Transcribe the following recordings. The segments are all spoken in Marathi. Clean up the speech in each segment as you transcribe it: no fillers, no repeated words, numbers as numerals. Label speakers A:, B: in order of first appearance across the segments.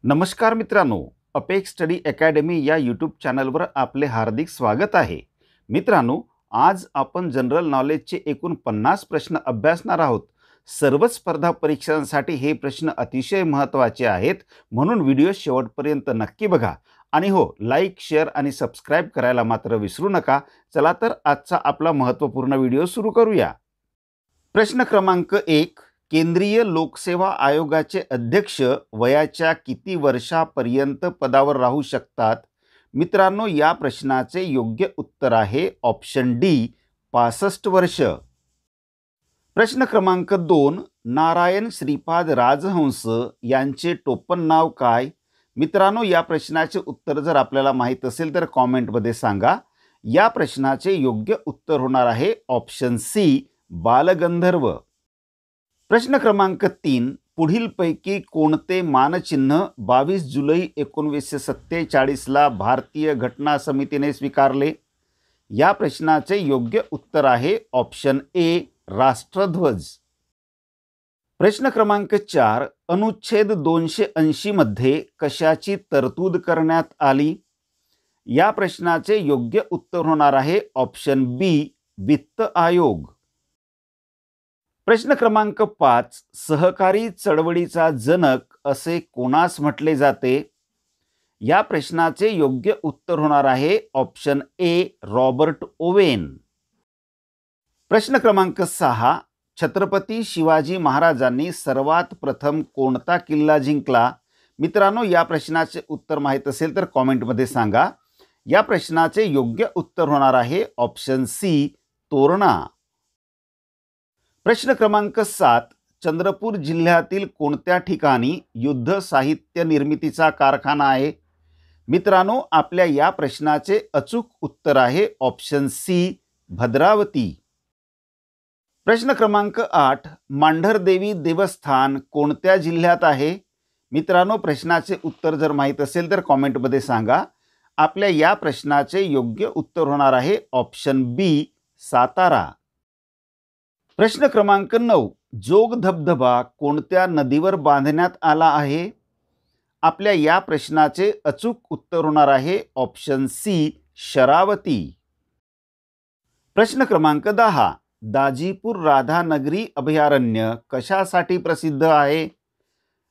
A: नमस्कार मित्रांनो, अपेक्स स्टडी अकॅडमी या यूट्यूब चॅनलवर आपले हार्दिक स्वागत आहे. मित्रांनो, आज आपण जनरल नॉलेजचे एकूण 50 प्रश्न अभ्यासणार आहोत. सर्व स्पर्धा परीक्षांसाठी हे प्रश्न अतिशय महत्त्वाचे आहेत, म्हणून व्हिडिओ शेवटपर्यंत नक्की बघा. आणि हो, लाईक, शेअर आणि सबस्क्राईब करायला मात्र विसरू नका. चला तर आजचा आपला महत्त्वपूर्ण व्हिडिओ सुरू करूया. प्रश्न क्रमांक 1. केंद्रीय लोकसेवा आयोगाचे अध्यक्ष वयाच्या किती वर्षापर्यंत पदावर राहू शकतात? मित्रांनो, या प्रश्नाचे योग्य उत्तर आहे ऑप्शन डी, 65 वर्ष. प्रश्न क्रमांक 2. नारायण श्रीपाद राजहंस यांचे टोपण नाव काय? मित्रांनो, या प्रश्नाचे उत्तर जर आपल्याला माहीत असेल तर कॉमेंटमध्ये सांगा. या प्रश्नाचे योग्य उत्तर होणार आहे ऑप्शन सी, बालगंधर्व. प्रश्न क्रमांक 3. पुढीलपैकी कोणते मानचिन्ह 22 जुलै 1947ला भारतीय घटना समितीने स्वीकारले? या प्रश्नाचे योग्य उत्तर आहे ऑप्शन ए, राष्ट्रध्वज. प्रश्न क्रमांक 4. अनुच्छेद 280 मध्ये कशाची तरतूद करण्यात आली? या प्रश्नाचे योग्य उत्तर होणार आहे ऑप्शन बी, वित्त आयोग. प्रश्न क्रमांक 5. सहकारी चळवळीचा जनक असे कोणास म्हटले जाते? या प्रश्नाचे योग्य उत्तर होणार आहे ऑप्शन ए, रॉबर्ट ओवेन. प्रश्न क्रमांक 6. छत्रपती शिवाजी महाराजांनी सर्वात प्रथम कोणता किल्ला जिंकला? मित्रांनो, या प्रश्नाचे उत्तर माहीत असेल तर कॉमेंटमध्ये सांगा. या प्रश्नाचे योग्य उत्तर होणार आहे ऑप्शन सी, तोरणा. प्रश्न क्रमांक 7. चंद्रपूर जिल्ह्यातील कोणत्या ठिकाणी युद्ध साहित्य निर्मितीचा कारखाना आहे? मित्रांनो, आपल्या या प्रश्नाचे अचूक उत्तर आहे ऑप्शन सी, भद्रावती. प्रश्न क्रमांक 8. मांढरदेवी देवस्थान कोणत्या जिल्ह्यात आहे? मित्रांनो, प्रश्नाचे उत्तर जर माहीत असेल तर कॉमेंटमध्ये सांगा. आपल्या या प्रश्नाचे योग्य उत्तर होणार आहे ऑप्शन बी, सातारा. प्रश्न क्रमांक 9. जोग धबधबा कोणत्या नदीवर बांधण्यात आला आहे? आपल्या या प्रश्नाचे अचूक उत्तर होणार आहे ऑप्शन सी, शरावती. प्रश्न क्रमांक 10. दाजीपूर राधानगरी अभयारण्य कशासाठी प्रसिद्ध आहे?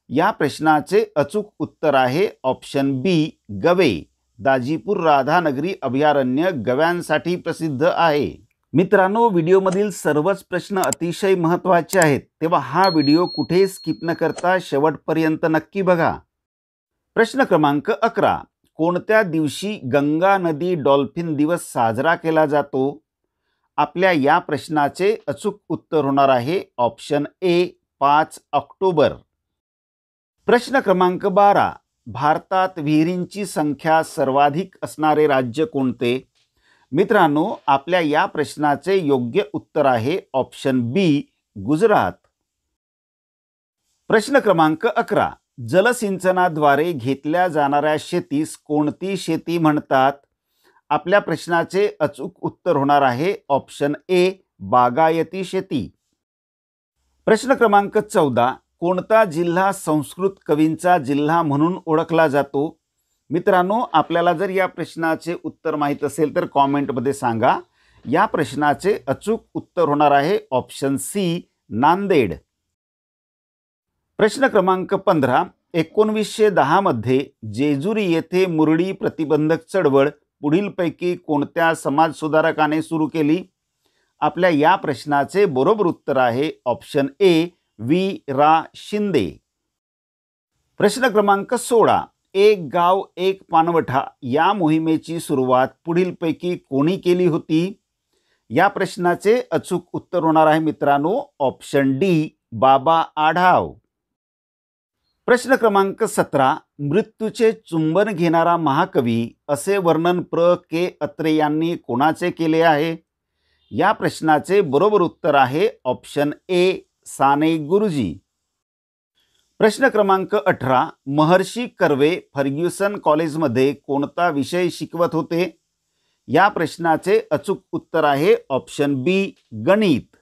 A: या प्रश्नाचे अचूक उत्तर आहे ऑप्शन बी, गवे. दाजीपूर राधानगरी अभयारण्य गव्यांसाठी प्रसिद्ध आहे. मित्रांनो, व्हिडिओमधील सर्वच प्रश्न अतिशय महत्त्वाचे आहेत, तेव्हा हा व्हिडिओ कुठे स्किप न करता शेवटपर्यंत नक्की बघा. प्रश्न क्रमांक 11. कोणत्या दिवशी गंगा नदी डॉल्फिन दिवस साजरा केला जातो? आपल्या या प्रश्नाचे अचूक उत्तर होणार आहे ऑप्शन ए, 5 ऑक्टोबर. प्रश्न क्रमांक 12. भारतात विहिरींची संख्या सर्वाधिक असणारे राज्य कोणते? मित्रांनो, आपल्या या प्रश्नाचे योग्य उत्तर आहे ऑप्शन बी, गुजरात. प्रश्न क्रमांक 11. जलसिंचनाद्वारे घेतल्या जाणाऱ्या शेतीस कोणती शेती म्हणतात? आपल्या प्रश्नाचे अचूक उत्तर होणार आहे ऑप्शन ए, बागायती शेती. प्रश्न क्रमांक 14. कोणता जिल्हा संस्कृत कवींचा जिल्हा म्हणून ओळखला जातो? मित्रांनो, आपल्याला जर या प्रश्नाचे उत्तर माहीत असेल तर कॉमेंटमध्ये सांगा. या प्रश्नाचे अचूक उत्तर होणार आहे ऑप्शन सी, नांदेड. प्रश्न क्रमांक 15. 1910 मध्ये जेजुरी येथे मुरळी प्रतिबंधक चळवळ पुढीलपैकी कोणत्या समाजसुधारकाने सुरू केली? आपल्या या प्रश्नाचे बरोबर उत्तर आहे ऑप्शन ए, व्ही रा शिंदे. प्रश्न क्रमांक 16. एक गाव एक पाणवठा या मोहिमेची सुरुवात पुढीलपैकी कोणी केली होती? या प्रश्नाचे अचूक उत्तर होणार आहे मित्रांनो ऑप्शन डी, बाबा आढाव. प्रश्न क्रमांक 17. मृत्यूचे चुंबन घेणारा महाकवी असे वर्णन प्र के अत्रे यांनी कोणाचे केले आहे? या प्रश्नाचे बरोबर उत्तर आहे ऑप्शन ए, साने गुरुजी. प्रश्न क्रमांक 18. महर्षी कर्वे फर्ग्युसन कॉलेजमध्ये कोणता विषय शिकवत होते? या प्रश्नाचे अचूक उत्तर आहे ऑप्शन बी, गणित.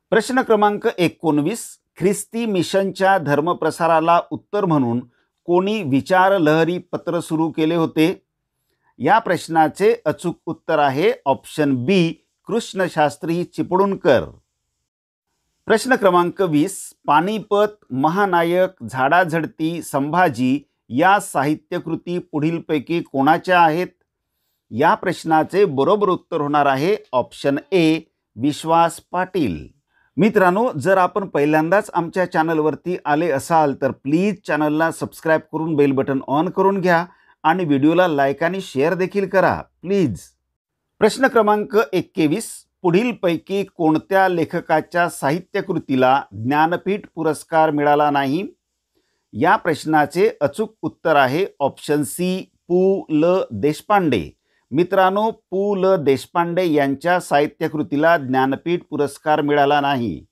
A: प्रश्न क्रमांक 19. ख्रिस्ती मिशनच्या धर्मप्रसाराला उत्तर म्हणून कोणी विचार लहरी पत्र सुरू केले होते? या प्रश्नाचे अचूक उत्तर आहे ऑप्शन बी, कृष्णशास्त्री चिपळूणकर. प्रश्न क्रमांक 20. पानिपत, महानायक, झाडाझडती, संभाजी या साहित्यकृती पुढीलपैकी कोणाच्या आहेत? या प्रश्नाचे बरोबर उत्तर होणार आहे ऑप्शन ए, विश्वास पाटील. मित्रांनो, जर आपण पहिल्यांदाच आमच्या चॅनलवरती आले असाल तर प्लीज चॅनलला सबस्क्राईब करून बेल बटन ऑन करून घ्या आणि व्हिडिओला लाईक आणि शेअर देखील करा प्लीज. प्रश्न क्रमांक 21. पुढीलपैकी कोणत्या लेखकाच्या साहित्यकृतीला ज्ञानपीठ पुरस्कार मिळाला नाही? या प्रश्नाचे अचूक उत्तर आहे ऑप्शन सी, पु. ल. देशपांडे. मित्रांनो, पु. ल. देशपांडे यांच्या साहित्यकृतीला ज्ञानपीठ पुरस्कार मिळाला नाही.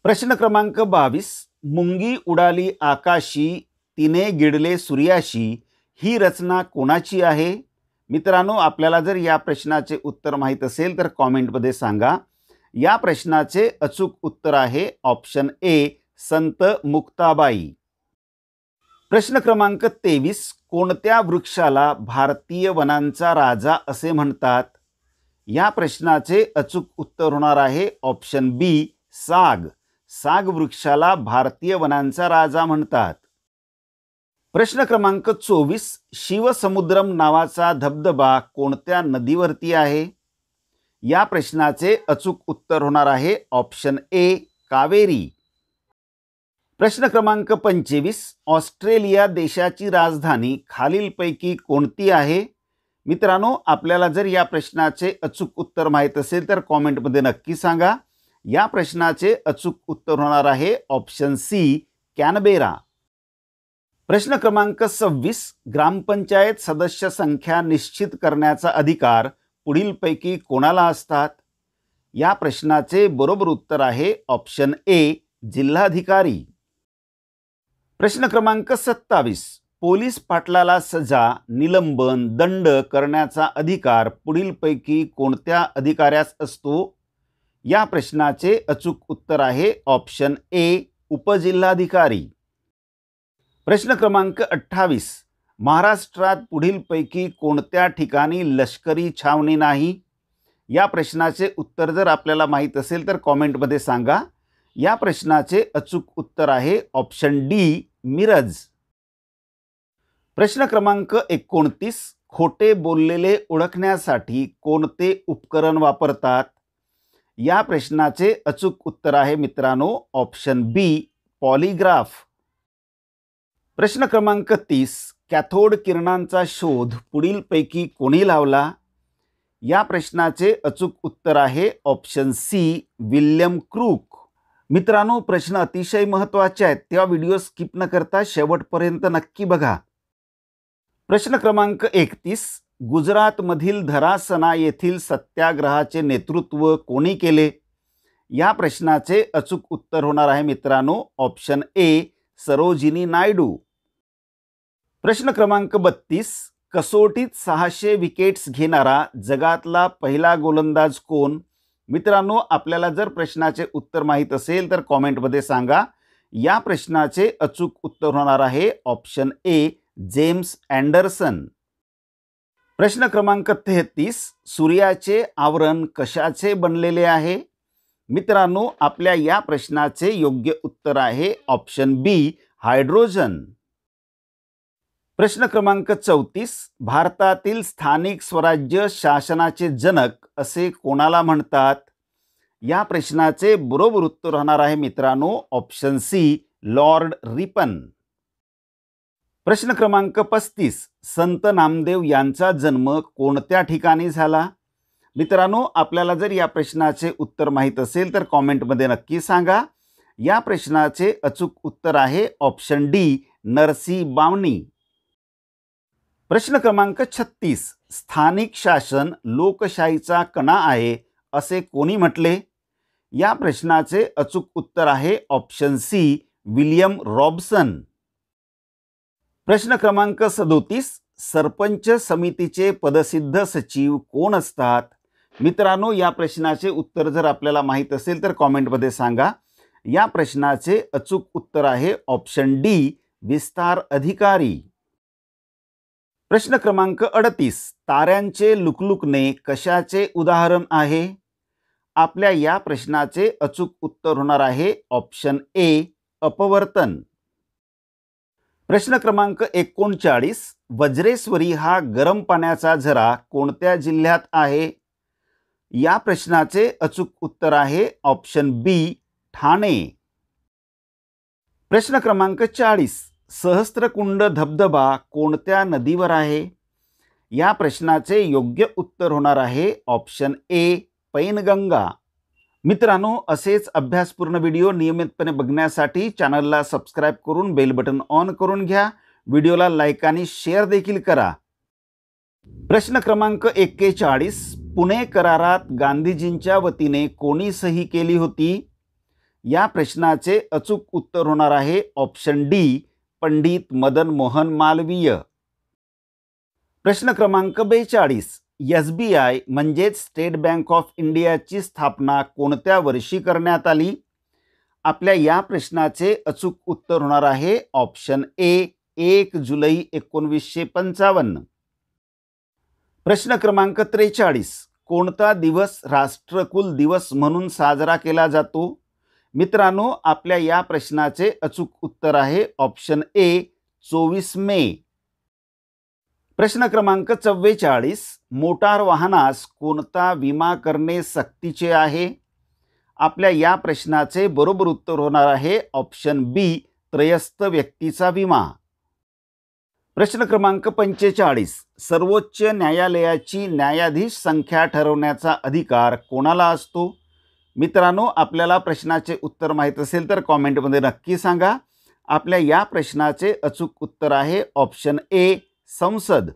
A: प्रश्न क्रमांक 22. मुंगी उडाली आकाशी, तिने गिळले सूर्याशी ही रचना कोणाची आहे? मित्रांनो, आपल्याला जर या प्रश्नाचे उत्तर माहीत असेल तर कॉमेंटमध्ये सांगा. या प्रश्नाचे अचूक उत्तर आहे ऑप्शन ए, संत मुक्ताबाई. प्रश्न क्रमांक 23. कोणत्या वृक्षाला भारतीय वनांचा राजा असे म्हणतात? या प्रश्नाचे अचूक उत्तर होणार आहे ऑप्शन बी, साग. साग वृक्षाला भारतीय वनांचा राजा म्हणतात. प्रश्न क्रमांक 24. शिवसमुद्रम नावाचा धबधबा कोणत्या नदीवरती आहे? या प्रश्नाचे अचूक उत्तर होणार आहे ऑप्शन ए, कावेरी. प्रश्न क्रमांक 25. ऑस्ट्रेलिया देशाची राजधानी खालीलपैकी कोणती आहे? मित्रांनो, आपल्याला जर या प्रश्नाचे अचूक उत्तर माहीत असेल तर कॉमेंटमध्ये नक्की सांगा. या प्रश्नाचे अचूक उत्तर होणार आहे ऑप्शन सी, कॅनबेरा. प्रश्न क्रमांक 26. ग्रामपंचायत सदस्य संख्या निश्चित करण्याचा अधिकार पुढीलपैकी कोणाला असतात? या प्रश्नाचे बरोबर उत्तर आहे ऑप्शन ए, जिल्हाधिकारी. प्रश्न क्रमांक 27. पोलीस पाटलाला सजा, निलंबन, दंड करण्याचा अधिकार पुढीलपैकी कोणत्या अधिकाऱ्यास असतो? या प्रश्नाचे अचूक उत्तर आहे ऑप्शन ए, उपजिल्हाधिकारी. प्रश्न क्रमांक 28. महाराष्ट्रात पुढीलपैकी कोणत्या ठिकाणी लष्करी छावणी नाही? या प्रश्नाचे उत्तर जर आपल्याला माहीत असेल तर कॉमेंटमध्ये सांगा. या प्रश्नाचे अचूक उत्तर आहे ऑप्शन डी, मिरज. प्रश्न क्रमांक 29. खोटे बोललेले ओळखण्यासाठी कोणते उपकरण वापरतात? या प्रश्नाचे अचूक उत्तर आहे मित्रांनो ऑप्शन बी, पॉलिग्राफ. प्रश्न क्रमांक 30. कॅथोड किरणांचा शोध पुढीलपैकी कोणी लावला? या प्रश्नाचे अचूक उत्तर आहे ऑप्शन सी, विल्यम क्रूक. मित्रांनो, प्रश्न अतिशय महत्त्वाचे आहेत, तेव्हा व्हिडिओ स्किप न करता शेवटपर्यंत नक्की बघा. प्रश्न क्रमांक 31. गुजरातमधील धरासना येथील सत्याग्रहाचे नेतृत्व कोणी केले? या प्रश्नाचे अचूक उत्तर होणार आहे मित्रांनो ऑप्शन ए, सरोजिनी नायडू. प्रश्न क्रमांक 32. कसोटीत 600 विकेट्स घेणारा जगातला पहिला गोलंदाज कोण? मित्रांनो, आपल्याला जर प्रश्नाचे उत्तर माहीत असेल तर कॉमेंटमध्ये सांगा. या प्रश्नाचे अचूक उत्तर होणार आहे ऑप्शन ए, जेम्स अँडरसन. प्रश्न क्रमांक 33. सूर्याचे आवरण कशाचे बनलेले आहे? मित्रांनो, आपल्या या प्रश्नाचे योग्य उत्तर आहे ऑप्शन बी, हायड्रोजन. प्रश्न क्रमांक 34. भारतातील स्थानिक स्वराज्य शासनाचे जनक असे कोणाला म्हणतात? या प्रश्नाचे बरोबर उत्तर होणार आहे मित्रांनो ऑप्शन सी, लॉर्ड रिपन. प्रश्न क्रमांक 35. संत नामदेव यांचा जन्म कोणत्या ठिकाणी झाला? मित्रांनो, आपल्याला जर या प्रश्नाचे उत्तर माहीत असेल तर कॉमेंटमध्ये नक्की सांगा. या प्रश्नाचे अचूक उत्तर आहे ऑप्शन डी, नरसी बावनी. प्रश्न क्रमांक 36. स्थानिक शासन लोकशाहीचा कणा आहे असे कोणी म्हटले? या प्रश्नाचे अचूक उत्तर आहे ऑप्शन सी, विल्यम रॉबसन. प्रश्न क्रमांक 37. सरपंच समितीचे पदसिद्ध सचिव कोण असतात? मित्रांनो, या प्रश्नाचे उत्तर जर आपल्याला माहीत असेल तर कॉमेंटमध्ये सांगा. या प्रश्नाचे अचूक उत्तर आहे ऑप्शन डी, विस्तार अधिकारी. प्रश्न क्रमांक 38. ताऱ्यांचे लुकलुकणे कशाचे उदाहरण आहे? आपल्या या प्रश्नाचे अचूक उत्तर होणार आहे ऑप्शन ए, अपवर्तन. प्रश्न क्रमांक 39. वज्रेश्वरी हा गरम पाण्याचा झरा कोणत्या जिल्ह्यात आहे? या प्रश्नाचे अचूक उत्तर आहे ऑप्शन बी, ठाणे. प्रश्न क्रमांक 40. सहस्त्रकुंड धबधबा कोणत्या नदीवर आहे? या प्रश्नाचे योग्य उत्तर होणार आहे ऑप्शन ए, पैनगंगा. मित्रांनो, असेच अभ्यासपूर्ण व्हिडिओ नियमितपणे बघण्यासाठी चॅनलला सबस्क्राईब करून बेल बटन ऑन करून घ्या. व्हिडिओला लाईक आणि शेअर देखील करा. प्रश्न क्रमांक 41. पुणे करारात गांधीजींच्या वतीने कोणी सही केली होती? या प्रश्नाचे अचूक उत्तर होणार आहे ऑप्शन डी, पंडित मदन मोहन मालवीय. प्रश्न क्रमांक 42. SBI म्हणजेच स्टेट बँक ऑफ इंडियाची स्थापना कोणत्या वर्षी करण्यात आली? आपल्या या प्रश्नाचे अचूक उत्तर होणार आहे ऑप्शन ए, 1 जुलै 1955. प्रश्न क्रमांक 43. कोणता दिवस राष्ट्रकुल दिवस म्हणून साजरा केला जातो? मित्रांनो, आपल्या या प्रश्नाचे अचूक उत्तर आहे ऑप्शन ए, 24 मे. प्रश्न क्रमांक 44. मोटार वाहनास कोणता विमा करणे सक्तीचे आहे? आपल्या या प्रश्नाचे बरोबर उत्तर होणार आहे ऑप्शन बी, त्रयस्थ व्यक्तीचा विमा. प्रश्न क्रमांक 45. सर्वोच्च न्यायालयाची न्यायाधीश संख्या ठरवण्याचा अधिकार कोणाला असतो? मित्रांनो, आपल्याला प्रश्नाचे उत्तर माहीत असेल तर कॉमेंटमध्ये नक्की सांगा. आपल्या या प्रश्नाचे अचूक उत्तर आहे ऑप्शन ए, संसद.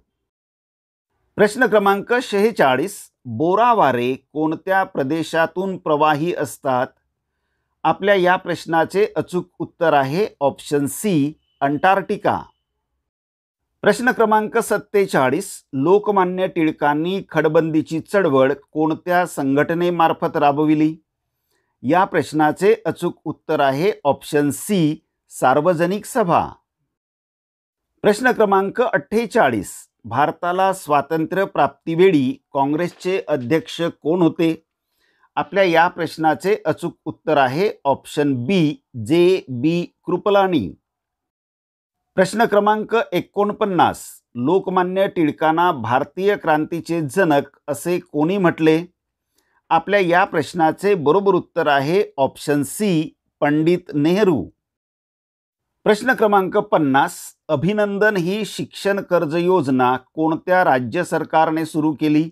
A: प्रश्न क्रमांक 46. बोरावारे कोणत्या प्रदेशातून प्रवाही असतात? आपल्या या प्रश्नाचे अचूक उत्तर आहे ऑप्शन सी, अंटार्क्टिका. प्रश्न क्रमांक 47. लोकमान्य टिळकांनी खडबंदीची चळवळ कोणत्या संघटनेमार्फत राबविली? या प्रश्नाचे अचूक उत्तर आहे ऑप्शन सी, सार्वजनिक सभा. प्रश्न क्रमांक 48. भारताला स्वातंत्र्य प्राप्तीवेळी काँग्रेसचे अध्यक्ष कोण होते? आपल्या या प्रश्नाचे अचूक उत्तर आहे ऑप्शन बी, जे बी कृपलानी. प्रश्न क्रमांक 49. लोकमान्य टिळकांना भारतीय क्रांतीचे जनक असे कोणी म्हटले? आपल्या या प्रश्नाचे बरोबर उत्तर आहे ऑप्शन सी, पंडित नेहरू. प्रश्न क्रमांक 50. अभिनंदन ही शिक्षण कर्ज योजना कोणत्या राज्य सरकारने सुरू केली?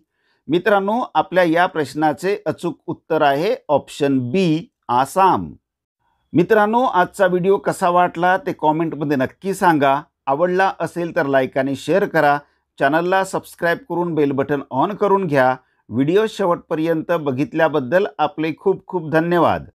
A: मित्रांनो, आपल्या या प्रश्नाचे अचूक उत्तर आहे ऑप्शन बी, आसाम. मित्रांनो, आजचा व्हिडिओ कसा वाटला ते कॉमेंटमध्ये नक्की सांगा. आवडला असेल तर लाईक आणि शेअर करा. चॅनलला सबस्क्राईब करून बेल बटन ऑन करून घ्या. व्हिडिओ शेवटपर्यंत बघितल्याबद्दल आपले खूप खूप धन्यवाद.